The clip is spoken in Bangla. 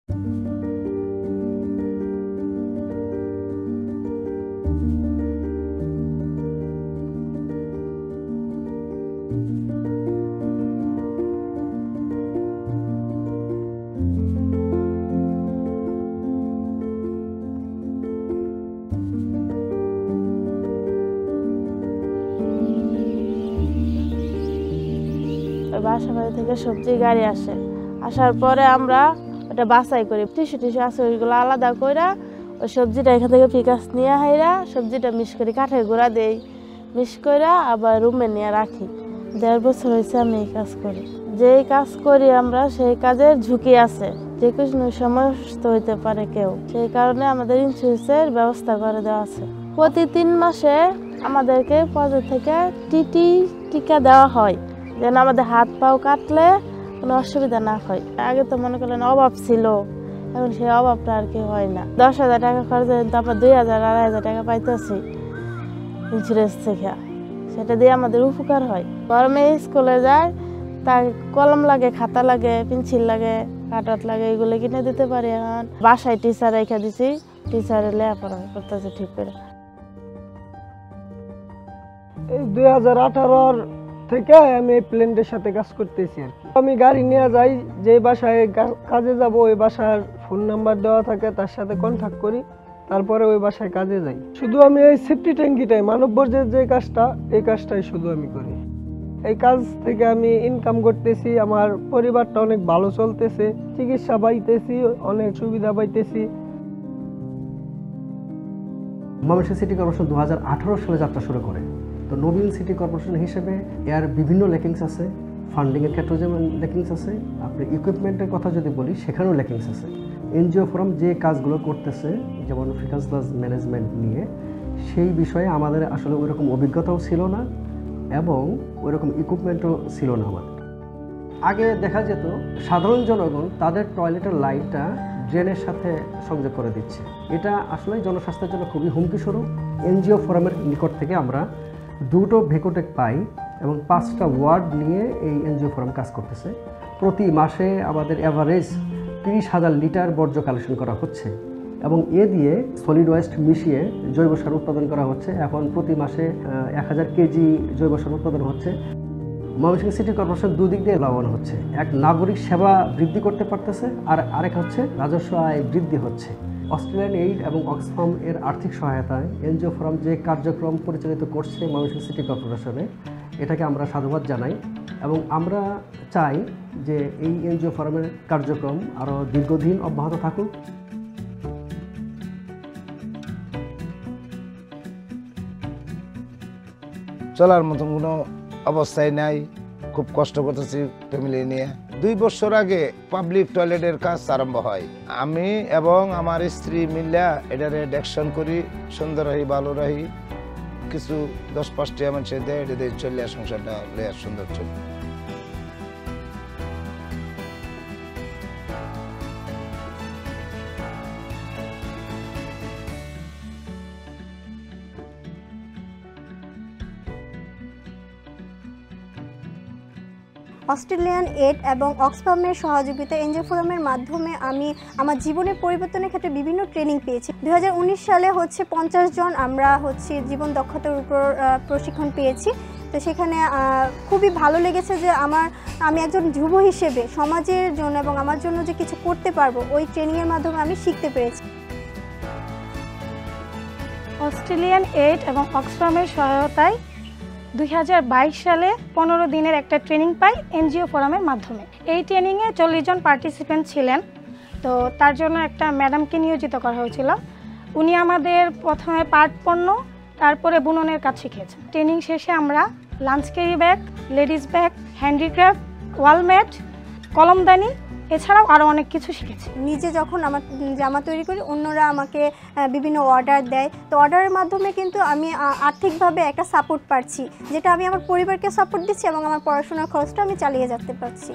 বাসা বাড়ি থেকে সবজি গাড়ি আসে, আসার পরে আমরা ওটা বাছাই করি, টিস্যু টিস্যু আছে ওইগুলো আলাদা করে ওই সবজিটা এখান থেকে পিকাস নিয়ে হাইরা সবজিটা মিক্স করি, কাঠের গুঁড়া দেই, মিক্স করে আবার রুমে নিয়ে রাখি। 1.5 বছর হয়েছে আমি এই কাজ করি। যেই কাজ করি আমরা সেই কাজের ঝুঁকি আছে, যে কোনো সমস্যা হইতে পারে কেউ, সেই কারণে আমাদের ইন্স্যুরেন্সের ব্যবস্থা করে দেওয়া আছে। প্রতি 3 মাসে আমাদেরকে পর্যায় থেকে টিটি টিকা দেওয়া হয়, যেন আমাদের হাত পাও কাটলে কোনো অসুবিধা না হয়। আগে তো মনে করলেন অভাব ছিল, এখন সেই অভাবটা আর কি হয় না। 10,000 টাকা খরচ তারপর 2,000-2,500 টাকা পাইতেছি ইন্স্যুরেন্স থেকে, সেটা দিয়ে আমাদের উপকার হয়। গরমে স্কুলে যায়, তার কলম লাগে, খাতা লাগে, পেন্সিল লাগে, কাটার লাগে, এগুলো কিনে দিতে পারি। এখন বাসায় টিচার রেখে দিছি, টিচারে লেখাপড়া করতেছে ঠিক করে। এই 2018 থেকে আমি এই প্ল্যান্টের সাথে কাজ করতেছি আর কি। আমি গাড়ি নিয়ে যাই, যে বাসায় কাজে যাব ওই বাসার ফোন নাম্বার দেওয়া থাকে, তার সাথে কন্ট্যাক্ট করি, তারপরে ওই বাসায় কাজে যাই। শুধু আমি এই সেফটি ট্যাঙ্কিটাই, মানব বর্জ্যের যে কাজটা, এই কাজটাই শুধু আমি করি। এই কাজ থেকে আমি ইনকাম করতেছি, আমার পরিবারটা অনেক ভালো চলতেছে, চিকিৎসা পাইতেছি, অনেক সুবিধা পাইতেছি। ময়মনসিংহ সিটি কর্পোরেশন 2018 সালে যাত্রা শুরু করে। তো নবীন সিটি কর্পোরেশন হিসেবে এর বিভিন্ন লেকিংস আছে, ফান্ডিংয়ের ক্ষেত্রে যেমন লেকিংস আছে, আপনি ইকুইপমেন্টের কথা যদি বলি সেখানেও লেকিংস আছে। এনজিও ফোরাম যে কাজগুলো করতেছে, যেমন ফিকাস লস ম্যানেজমেন্ট নিয়ে, সেই বিষয়ে আমাদের আসলে ওইরকম অভিজ্ঞতাও ছিল না এবং ওইরকম ইকুইপমেন্টও ছিল না আমাদের। আগে দেখা যেত সাধারণ জনগণ তাদের টয়লেটের লাইনটা ড্রেনের সাথে সংযোগ করে দিচ্ছে। এটা আসলে জনস্বাস্থ্যের জন্য খুবই হুমকিস্বরূপ। এনজিও ফোরামের নিকট থেকে আমরা 2টো ভেকোটেক পাই এবং 5টা ওয়ার্ড নিয়ে এই এনজিও ফোরাম কাজ করতেছে। প্রতি মাসে আমাদের অ্যাভারেজ 30,000 লিটার বর্জ্য কালেকশন করা হচ্ছে এবং এ দিয়ে সলিড ওয়েস্ট মিশিয়ে জৈব সার উৎপাদন করা হচ্ছে। এখন প্রতি মাসে 1000 কেজি জৈব সার উৎপাদন হচ্ছে। ময়মনসিংহ সিটি কর্পোরেশন দুদিক দিয়ে লাভবান হচ্ছে। এক, নাগরিক সেবা বৃদ্ধি করতে পারতেছে, আর আরেক হচ্ছে রাজস্ব আয় বৃদ্ধি হচ্ছে। অস্ট্রেলিয়ান এইড এবং অক্সফাম এর আর্থিক সহায়তায় এনজিও ফোরাম যে কার্যক্রম পরিচালিত করছে ময়মনসিংহ সিটি কর্পোরেশনে, এটাকে আমরা সাধুবাদ জানাই এবং আমরা চাই যে এই এনজিও ফোরামের কার্যক্রম আরও দীর্ঘদিন অব্যাহত থাকুক। চলার মতন কোনো অবস্থায় নাই, খুব কষ্ট করতেছি ফ্যামিলি নিয়ে। 2 বছর আগে পাবলিক টয়লেটের কাজ আরম্ভ হয়। আমি এবং আমার স্ত্রী মিল্লা এটারে ডেকশন করি, সুন্দর রহি, ভালো রহি, কিছু 10-5টা মানুষের দেয়, এটা দিয়ে চলে সংসারটা সুন্দর চলে। অস্ট্রেলিয়ান এইড এবং অক্সফামের সহযোগিতায় এনজিও ফোরামের মাধ্যমে আমি আমার জীবনের পরিবর্তনের ক্ষেত্রে বিভিন্ন ট্রেনিং পেয়েছি। 2019 সালে 50 জন আমরা জীবন দক্ষতার উপর প্রশিক্ষণ পেয়েছি। তো সেখানে খুবই ভালো লেগেছে যে আমি একজন যুব হিসেবে সমাজের জন্য এবং আমার জন্য যে কিছু করতে পারবো, ওই ট্রেনিংয়ের মাধ্যমে আমি শিখতে পেরেছি। অস্ট্রেলিয়ান এইড এবং অক্সফামের সহায়তায় 2022 সালে 15 দিনের একটা ট্রেনিং পাই এনজিও ফোরামের মাধ্যমে। এই ট্রেনিংয়ে 40 জন পার্টিসিপেন্ট ছিলেন। তো তার জন্য একটা ম্যাডামকে নিয়োজিত করা হয়েছিল। উনি আমাদের প্রথমে পাট পণ্য, তারপরে বুননের কাজ শিখিয়েছেন। ট্রেনিং শেষে আমরা lunch carry bag, ladies bag, handicraft, wall mat, কলমদানি, এছাড়াও আরও অনেক কিছু শিখেছি। নিজে যখন আমার জামা তৈরি করি, অন্যরা আমাকে বিভিন্ন অর্ডার দেয়। তো অর্ডারের মাধ্যমে কিন্তু আমি আর্থিকভাবে একটা সাপোর্ট পাচ্ছি, যেটা আমি আমার পরিবারকে সাপোর্ট দিচ্ছি এবং আমার পড়াশোনার খরচটা আমি চালিয়ে যেতে পারছি।